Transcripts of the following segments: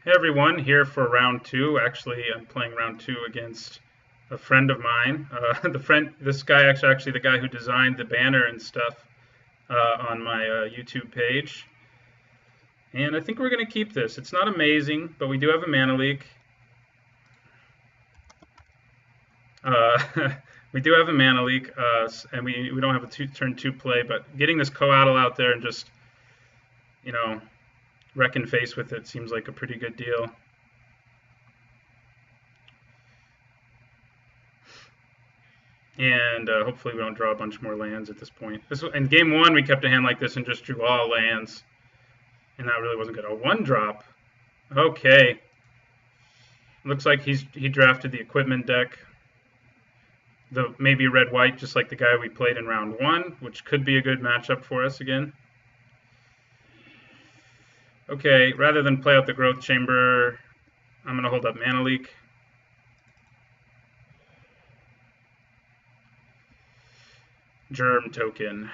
Hey everyone, here for round two. Actually, I'm playing round two against a friend of mine. This guy actually the guy who designed the banner and stuff on my YouTube page. And I think we're going to keep this. It's not amazing, but we do have a mana leak. We do have a mana leak, and we don't have a turn two play. But getting this coatl out there and just wrecking face with it seems like a pretty good deal. And hopefully we don't draw a bunch more lands at this point. In game one, we kept a hand like this and just drew all lands, and that really wasn't good. A one drop. Okay. Looks like he drafted the equipment deck. Maybe red white, just like the guy we played in round one, which could be a good matchup for us again. Okay, rather than play out the growth chamber, I'm going to hold up mana leak. Germ token.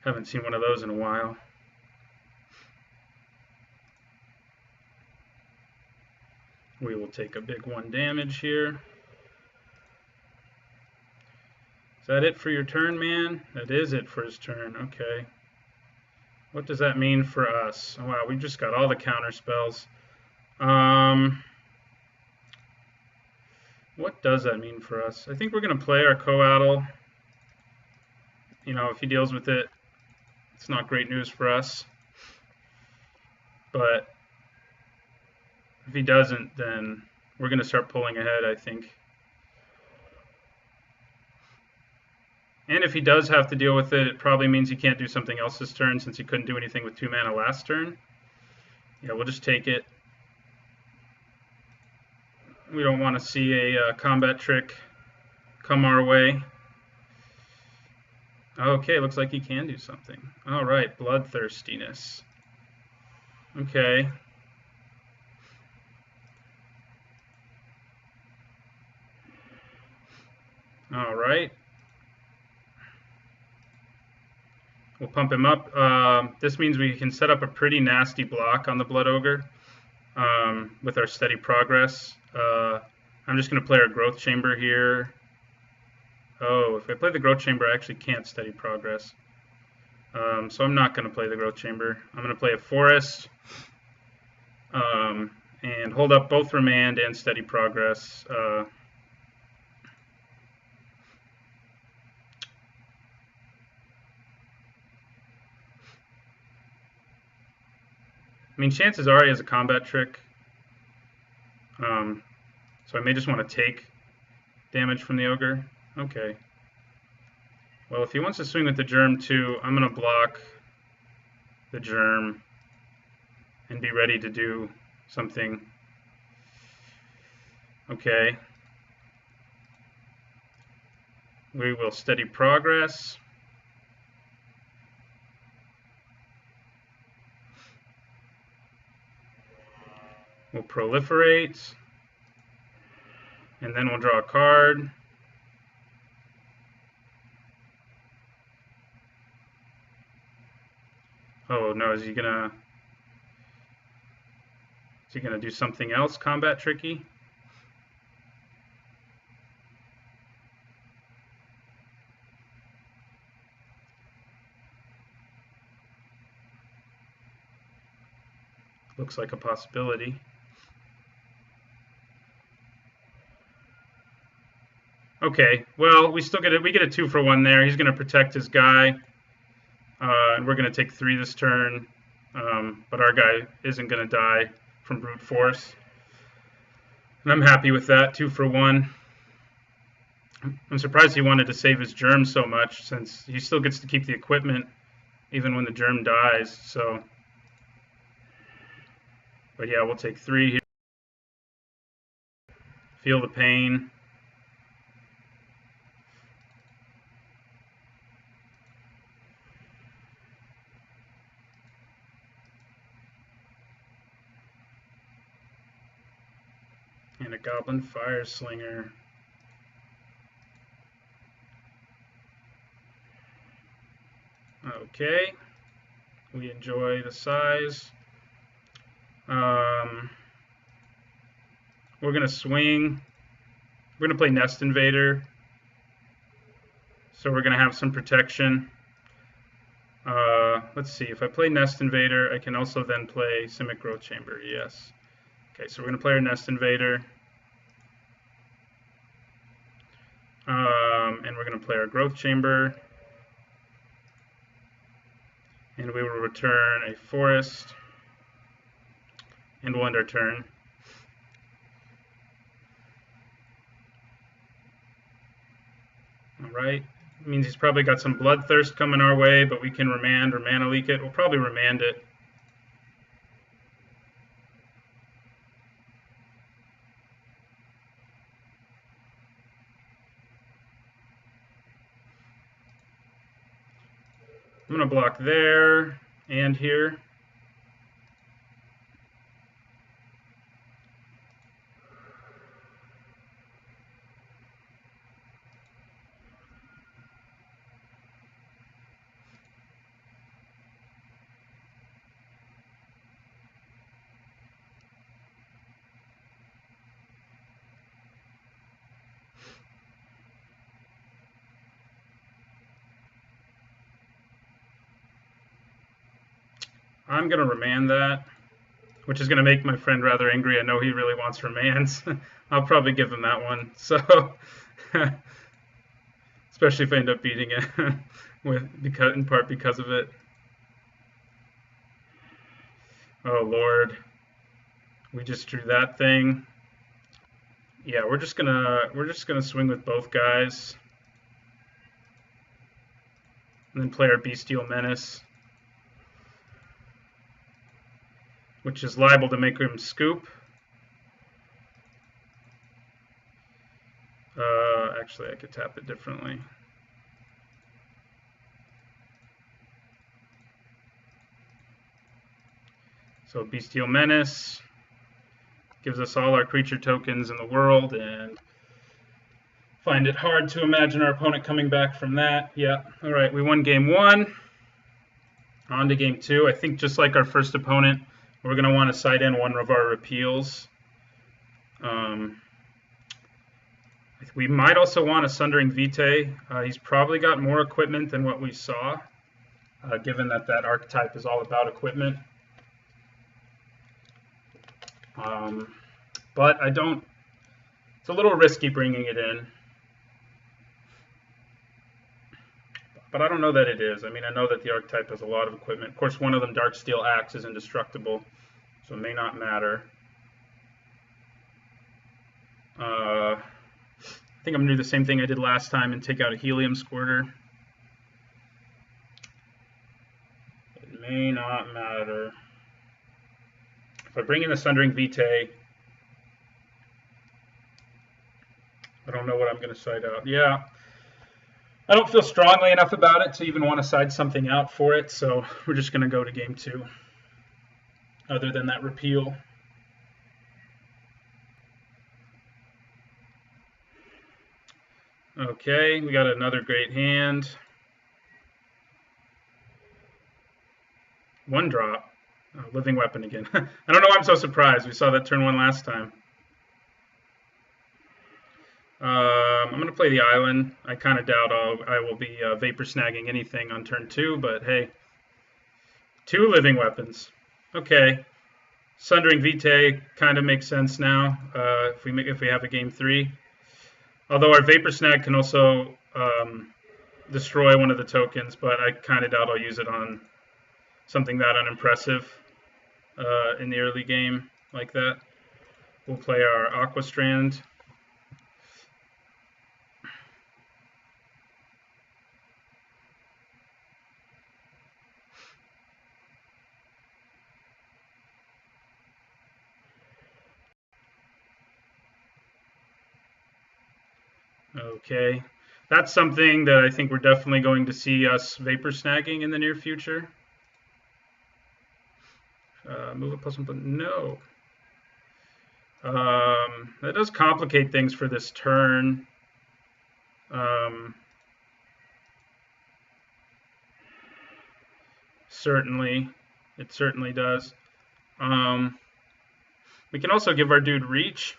Haven't seen one of those in a while. We will take a big 1 damage here. Is that it for your turn, man? That is it for his turn. Okay. What does that mean for us? Oh, wow, we just got all the counter spells. What does that mean for us? I think we're going to play our coatl. If he deals with it, it's not great news for us. But if he doesn't, then we're going to start pulling ahead, I think. And if he does have to deal with it, it probably means he can't do something else this turn since he couldn't do anything with 2 mana last turn. Yeah, we'll just take it. We don't want to see a combat trick come our way. Okay, looks like he can do something. All right, bloodthirstiness. Okay. All right. We'll pump him up. This means we can set up a pretty nasty block on the Blood Ogre with our steady progress. I'm just going to play our growth chamber here. Oh, if I play the growth chamber, I actually can't steady progress. So I'm not going to play the growth chamber. I'm going to play a forest and hold up both remand and steady progress. I mean, chances are he has a combat trick. So I may just want to take damage from the ogre. Okay. Well, if he wants to swing with the germ too, I'm going to block the germ and be ready to do something. Okay. We will steady progress. We'll proliferate. And then we'll draw a card. Oh no, is he gonna do something else combat tricky? Looks like a possibility. Okay, well, we still get it. We get a 2-for-1 there. He's going to protect his guy, and we're going to take 3 this turn. But our guy isn't going to die from brute force, and I'm happy with that. 2-for-1. I'm surprised he wanted to save his germ so much, since he still gets to keep the equipment even when the germ dies. So, but yeah, we'll take 3 here. Feel the pain. And a Goblin Fire Slinger. Okay, we enjoy the size. Um, we're going to swing. We're going to play Nest Invader. So we're going to have some protection. Let's see. If I play Nest Invader, I can also then play Simic Growth Chamber. Yes. Okay, so we're going to play our Nest Invader. And we're going to play our Growth Chamber. And we will return a Forest. And we'll end our turn. All right. Means he's probably got some Bloodthirst coming our way, but we can remand or Mana Leak it. We'll probably remand it. I'm going to block there and here. I'm going to remand that, which is going to make my friend rather angry. I know he really wants remands. I'll probably give him that one. So, especially if I end up beating it in part because of it. Oh Lord, we just drew that thing. Yeah, we're just gonna swing with both guys, and then play our Bestial Menace, which is liable to make him scoop. Actually, I could tap it differently. So Bestial Menace gives us all our creature tokens in the world, and find it hard to imagine our opponent coming back from that. Yeah, all right, we won game 1. On to game 2. I think just like our first opponent, we're going to want to side in one of our repeals. We might also want a Sundering Vitae. He's probably got more equipment than what we saw, given that that archetype is all about equipment. But I don't... It's a little risky bringing it in. But I don't know that it is. I mean, I know that the archetype has a lot of equipment. Of course, one of them, Darksteel Axe, is indestructible, so it may not matter. I think I'm going to do the same thing I did last time and take out a Helium Squirter. It may not matter. If I bring in the Sundering Vitae, I don't know what I'm going to side out. Yeah, I don't feel strongly enough about it to even want to side something out for it, so we're just going to go to game 2, other than that repeal. Okay, we got another great hand. 1 drop. Oh, Living Weapon again. I don't know why I'm so surprised. We saw that turn 1 last time. I'm going to play the island. I kind of doubt I will be Vapor Snagging anything on turn 2, but hey. 2 Living Weapons. Okay. Sundering Vitae kind of makes sense now if we have a game 3. Although our Vapor Snag can also destroy one of the tokens, but I kind of doubt I'll use it on something that unimpressive in the early game like that. We'll play our Aqua Strand. Okay, that's something that I think we're definitely going to see us Vapor Snagging in the near future. Move it plus 1, but no. That does complicate things for this turn. Certainly, it certainly does. We can also give our dude reach.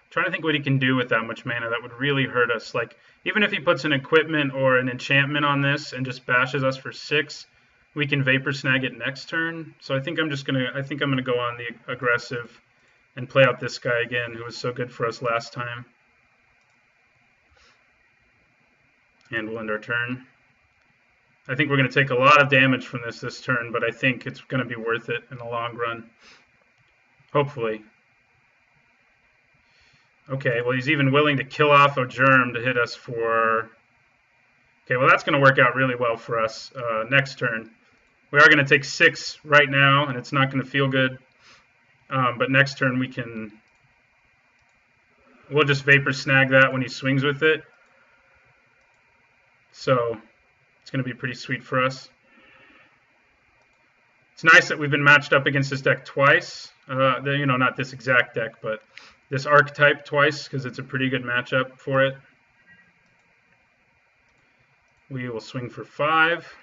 Trying to think what he can do with that much mana that would really hurt us. Like, even if he puts an equipment or an enchantment on this and just bashes us for 6, we can Vapor Snag it next turn. So I think I'm gonna go on the aggressive and play out this guy again, who was so good for us last time. And we'll end our turn. I think we're going to take a lot of damage from this turn, but I think it's going to be worth it in the long run. Hopefully. Okay, well, he's even willing to kill off a germ to hit us for... Okay, well, that's going to work out really well for us next turn. We are going to take 6 right now, and it's not going to feel good. But next turn we'll just Vapor Snag that when he swings with it. So it's going to be pretty sweet for us. It's nice that we've been matched up against this deck twice. Not this exact deck, but this archetype twice, because it's a pretty good matchup for it. We will swing for 5.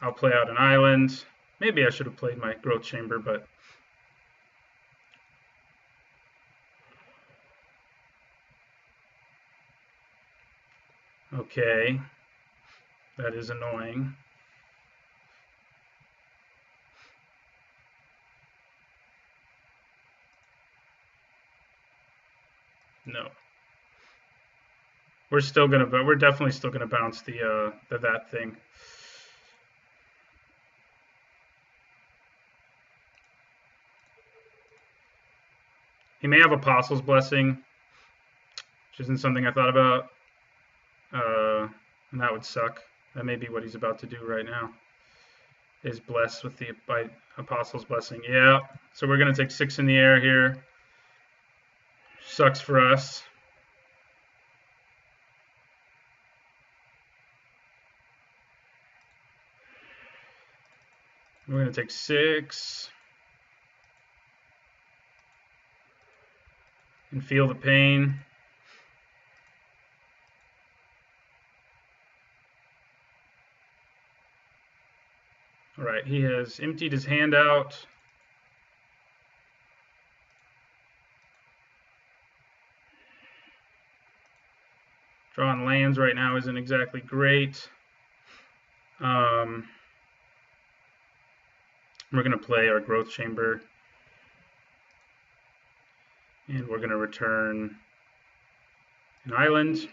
I'll play out an island. Maybe I should have played my Growth Chamber, but... Okay. That is annoying. No. We're definitely still gonna bounce that thing. He may have Apostle's Blessing, which isn't something I thought about, and that would suck. That may be what he's about to do right now. Is bless with the Apostle's Blessing. Yeah, so we're gonna take 6 in the air here. Sucks for us. We're going to take 6 and feel the pain. All right, he has emptied his hand out. Drawing lands right now isn't exactly great. We're going to play our Growth Chamber, and we're going to return an island.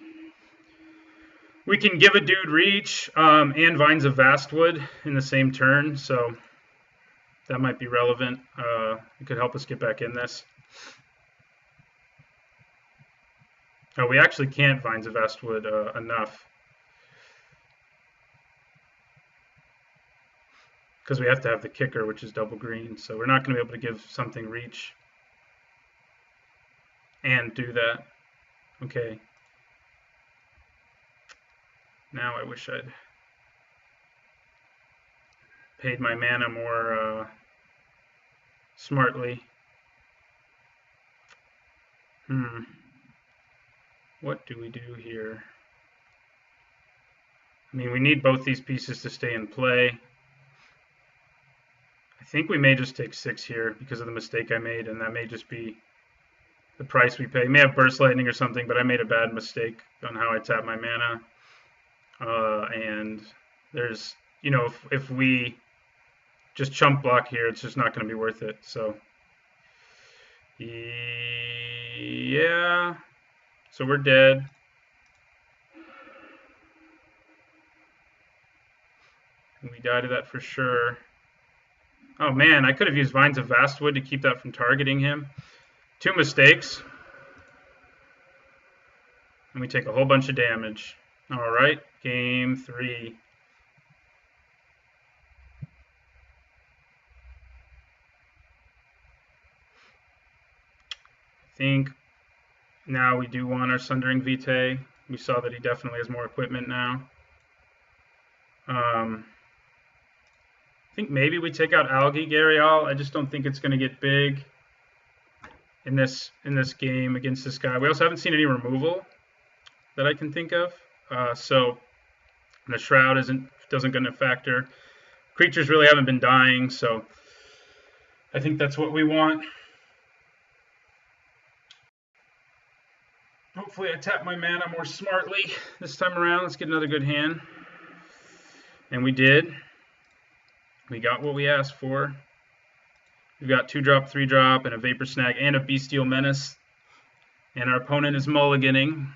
We can give a dude reach and Vines of Vastwood in the same turn, so that might be relevant. It could help us get back in this. Oh, we actually can't Vines of Vastwood enough, because we have to have the kicker, which is double green, so we're not going to be able to give something reach and do that. Okay. Now I wish I'd paid my mana more smartly. What do we do here? I mean, we need both these pieces to stay in play. I think we may just take 6 here because of the mistake I made, and that may just be the price we pay. May have Burst Lightning or something, but I made a bad mistake on how I tap my mana. And there's, if we just chump block here, it's just not going to be worth it. So, yeah. So we're dead. We died of that for sure. Oh man, I could have used Vines of Vastwood to keep that from targeting him. 2 mistakes. And we take a whole bunch of damage. Alright, game 3. I think now we do want our Sundering Vitae. We saw that he definitely has more equipment now. I think maybe we take out Algae Gharial. I just don't think it's going to get big in this game against this guy. We also haven't seen any removal that I can think of. So the Shroud doesn't going to factor. Creatures really haven't been dying, so I think that's what we want. Hopefully I tap my mana more smartly this time around. Let's get another good hand. And we did. We got what we asked for. We've got 2-drop, 3-drop, and a Vapor Snag, and a Bestial Menace. And our opponent is mulliganing.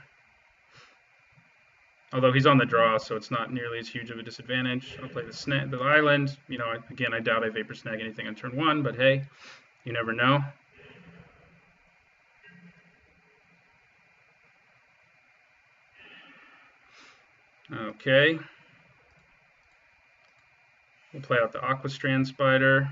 Although he's on the draw, so it's not nearly as huge of a disadvantage. I'll play the island. You know, again, I doubt I Vapor Snag anything on turn 1, but hey, you never know. Okay. We'll play out the Aquastrand Spider.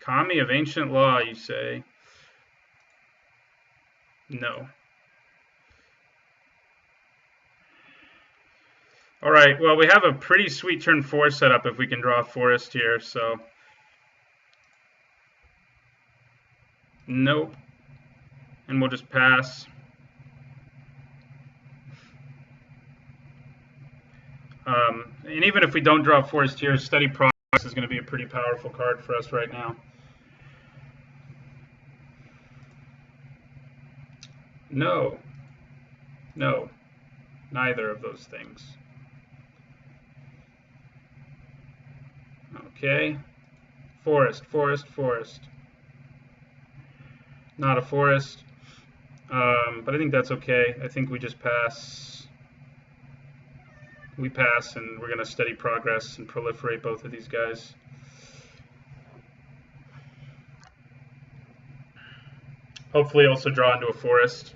Kami of Ancient Law, you say? No. All right, well, we have a pretty sweet turn 4 setup if we can draw a forest here, so. Nope. And we'll just pass. And even if we don't draw a forest here, Steady Progress is going to be a pretty powerful card for us right now. No. No. Neither of those things. Okay. Forest, forest, forest. Not a forest. But I think that's okay. I think we just pass. We pass, and we're going to Steady Progress and proliferate both of these guys. Hopefully also draw into a forest.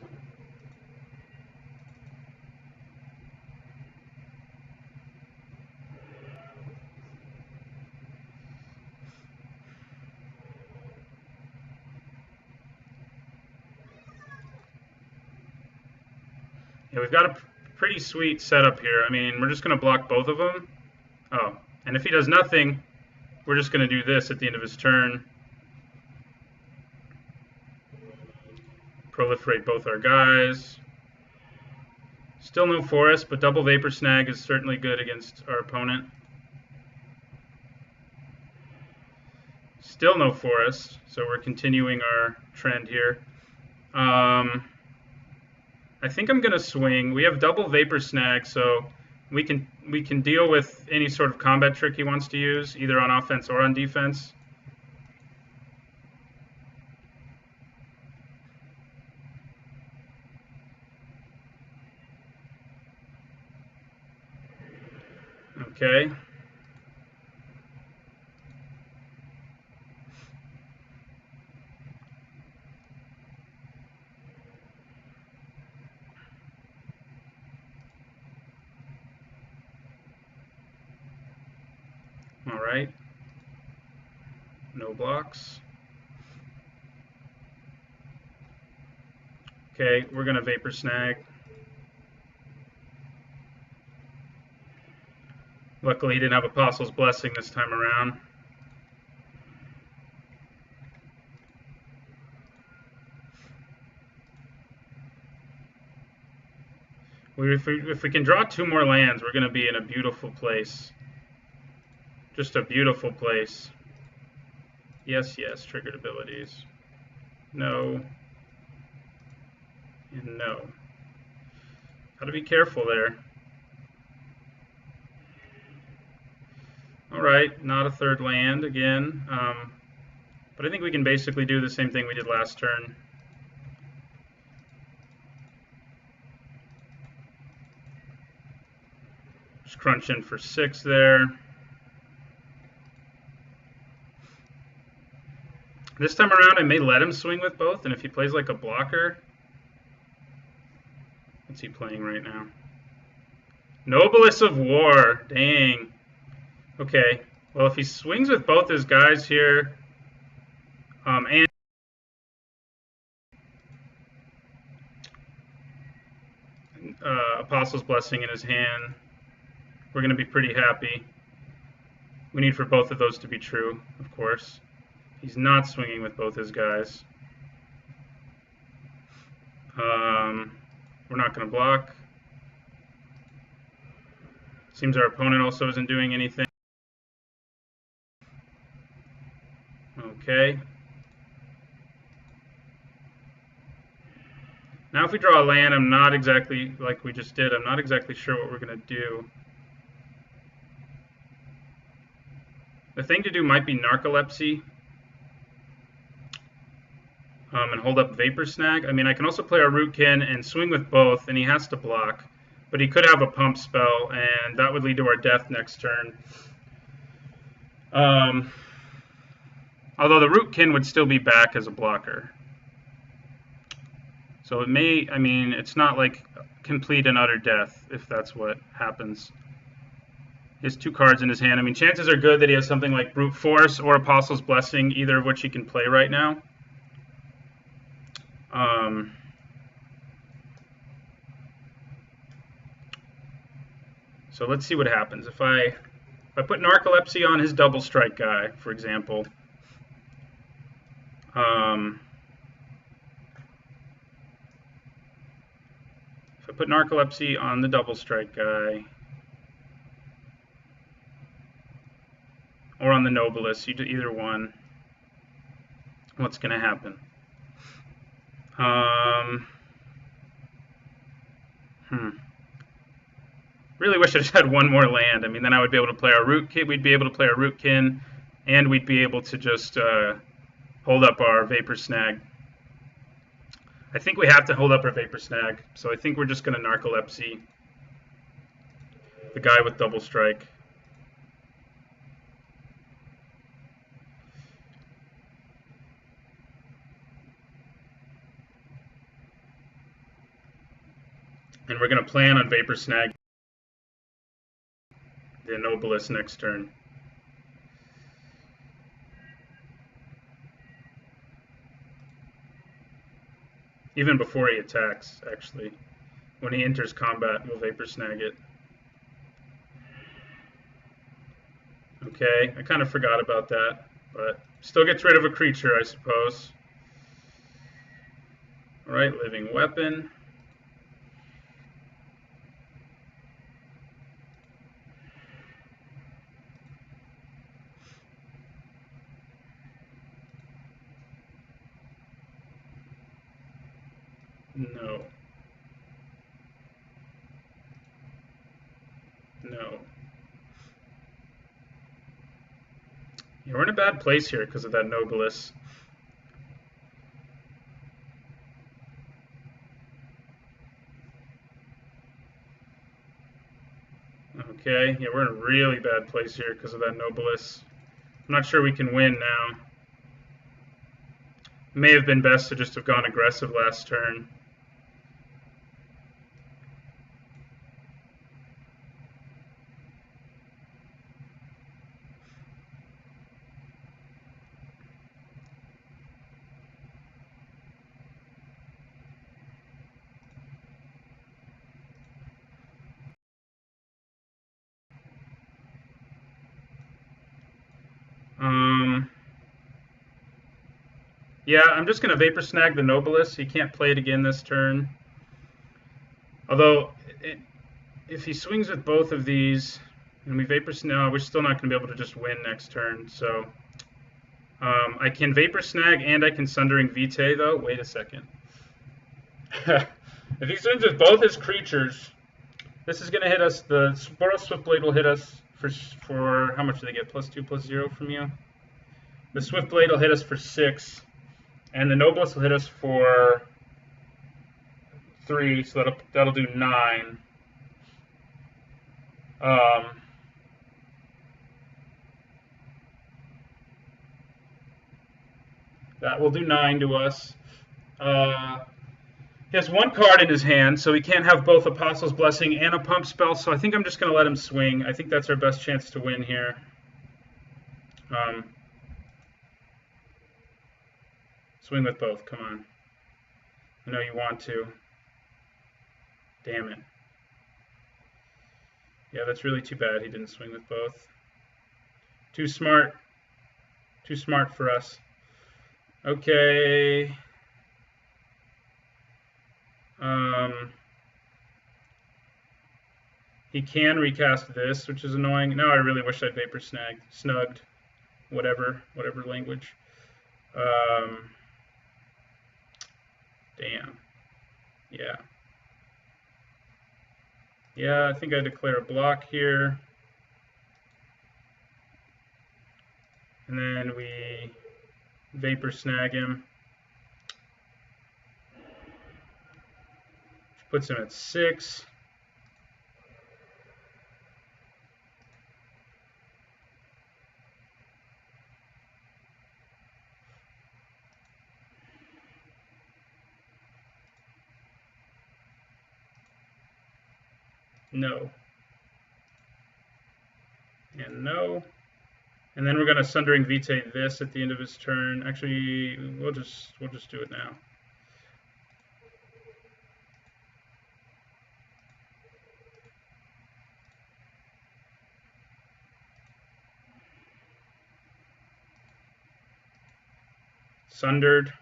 Yeah, we've got a pretty sweet setup here. I mean, we're just going to block both of them. Oh, and if he does nothing, we're just going to do this at the end of his turn. Proliferate both our guys. Still no forest, but double Vapor Snag is certainly good against our opponent. Still no forest, so we're continuing our trend here. I think I'm going to swing. We have double Vapor Snag, so we can deal with any sort of combat trick he wants to use, either on offense or on defense. Okay. All right. No blocks. Okay, we're going to Vapor Snag. Luckily, he didn't have Apostle's Blessing this time around. If we can draw 2 more lands, we're going to be in a beautiful place. Just a beautiful place. Yes, yes, triggered abilities. No. And no. Gotta be careful there. Alright, not a 3rd land again. But I think we can basically do the same thing we did last turn. Just crunch in for 6 there. This time around, I may let him swing with both, and if he plays like a blocker... What's he playing right now? Noblest of War. Dang. Okay. Well, if he swings with both his guys here, and Apostle's Blessing in his hand, we're going to be pretty happy. We need for both of those to be true, of course. He's not swinging with both his guys. We're not going to block. Seems our opponent also isn't doing anything. Okay. Now if we draw a land, I'm not exactly, like we just did, I'm not exactly sure what we're going to do. The thing to do might be Narcolepsy. And hold up Vapor Snag. I mean, I can also play our Rootkin and swing with both, and he has to block. But he could have a pump spell, and that would lead to our death next turn. Although the Rootkin would still be back as a blocker. So it may, I mean, it's not like complete and utter death, if that's what happens. He has 2 cards in his hand. I mean, chances are good that he has something like Brute Force or Apostle's Blessing, either of which he can play right now. So let's see what happens. If I put Narcolepsy on his double strike guy, for example, if I put Narcolepsy on the double strike guy, or on the Nobilis, you do either one, what's going to happen? Really wish I just had one more land. I mean, then I would be able to play our Rootkin. We'd be able to play our Rootkin, and we'd be able to just hold up our Vapor Snag. I think we have to hold up our Vapor Snag, so I think we're just going to Narcolepsy the guy with double strike. And we're going to plan on Vapor Snag the Nobilis next turn. Even before he attacks, actually. When he enters combat, we'll Vapor Snag it. Okay, I kind of forgot about that, but still gets rid of a creature, I suppose. Alright, Living Weapon. No. No. Yeah, we're in a bad place here because of that Nobilis. Okay, yeah, we're in a really bad place here because of that Nobilis. I'm not sure we can win now. It may have been best to just have gone aggressive last turn. Yeah, I'm just going to Vapor Snag the Nobilis. He can't play it again this turn. Although, if he swings with both of these, and we Vapor Snag, no, we're still not going to be able to just win next turn. So, I can Vapor Snag and I can Sundering Vitae, though. Wait a second. If he swings with both his creatures, this is going to hit us. The Boros Swiftblade will hit us for how much do they get? +2/+0 from you? The Swiftblade will hit us for 6. And the Nobilis will hit us for 3, so that'll do 9. That will do 9 to us. He has 1 card in his hand, so he can't have both Apostle's Blessing and a pump spell, so I think I'm just going to let him swing. I think that's our best chance to win here. Swing with both, come on. I know you want to. Damn it. Yeah, that's really too bad he didn't swing with both. Too smart. Too smart for us. Okay. He can recast this, which is annoying. Now I really wish I'd Vapor Snugged, whatever language. Damn. Yeah. Yeah, I think I declare a block here. And then we Vapor Snag him. Which puts him at 6. No. And no. And then we're going to Sundering Vitae this at the end of his turn. Actually, we'll just do it now. Sundered.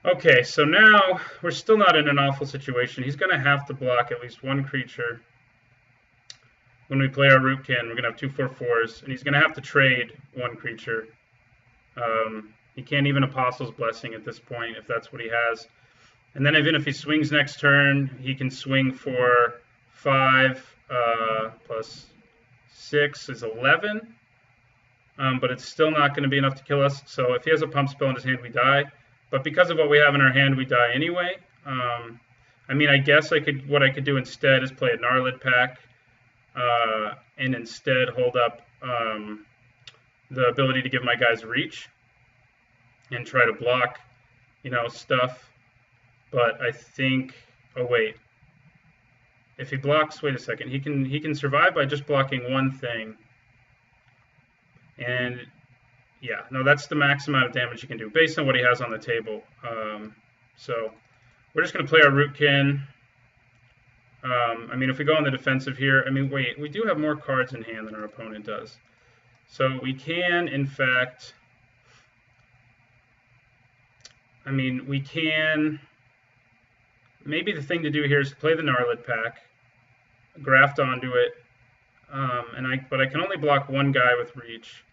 Okay, so now we're still not in an awful situation. He's going to have to block at least one creature. When we play our Rootkin, we're going to have 2 4/4s, and he's going to have to trade one creature. He can't even Apostle's Blessing at this point, if that's what he has. And then even if he swings next turn, he can swing for 5 plus 6 is 11. But it's still not going to be enough to kill us. So if he has a pump spell in his hand, we die. But because of what we have in our hand, we die anyway. I mean, I guess what I could do instead is play a Gnarlid Pack. And instead hold up the ability to give my guys reach and try to block, stuff. But I think, oh wait, if he blocks, wait a second, he can survive by just blocking one thing. And yeah, no, that's the max amount of damage you can do based on what he has on the table. So we're just going to play our Rootkin. I mean, if we go on the defensive here, I mean, wait, we do have more cards in hand than our opponent does. So we can, in fact, I mean, we can, maybe the thing to do here is to play the Gnarlid Pack, graft onto it, but I can only block one guy with reach.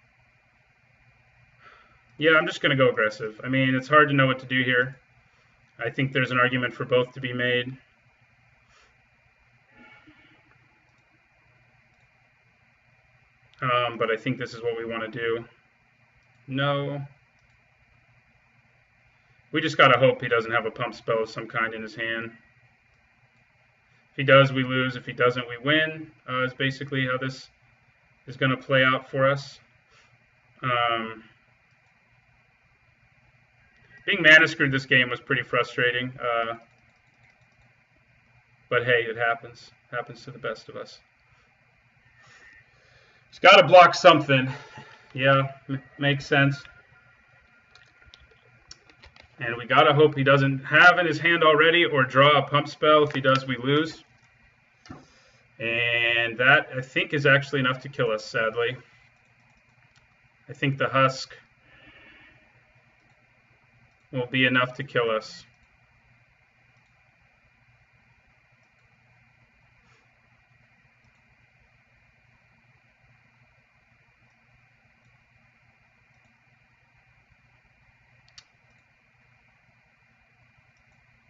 Yeah, I'm just going to go aggressive. I mean, it's hard to know what to do here. I think there's an argument for both to be made. But I think this is what we want to do. No. We just got to hope he doesn't have a pump spell of some kind in his hand. If he does, we lose. If he doesn't, we win, is basically how this is going to play out for us. Being mana screwed this game was pretty frustrating. But hey, it happens. It happens to the best of us. He's got to block something. Yeah, makes sense. And we got to hope he doesn't have in his hand already or draw a pump spell. If he does, we lose. And that, I think, is actually enough to kill us, sadly. I think the Husk will be enough to kill us.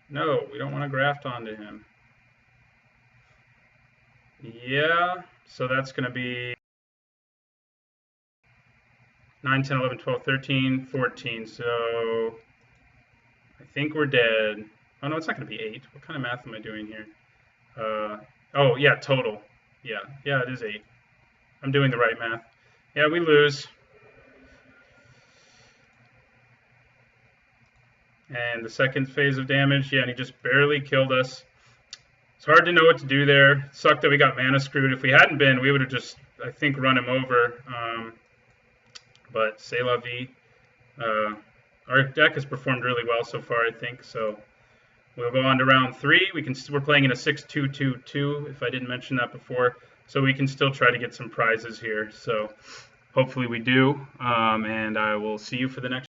No, we don't want to graft onto him. Yeah, so that's going to be 9, 10, 11, 12, 13, 14. So I think we're dead. Oh, no, it's not going to be 8. What kind of math am I doing here? Oh, yeah, total. Yeah, it is 8. I'm doing the right math. Yeah, we lose. And the second phase of damage, yeah, and he just barely killed us. It's hard to know what to do there. It sucked that we got mana screwed. If we hadn't been, we would have just, I think, run him over. But c'est la vie. Our deck has performed really well so far, I think. So we'll go on to round 3. We're playing in a 6-2-2-2, if I didn't mention that before. So we can still try to get some prizes here. So hopefully we do. And I will see you for the next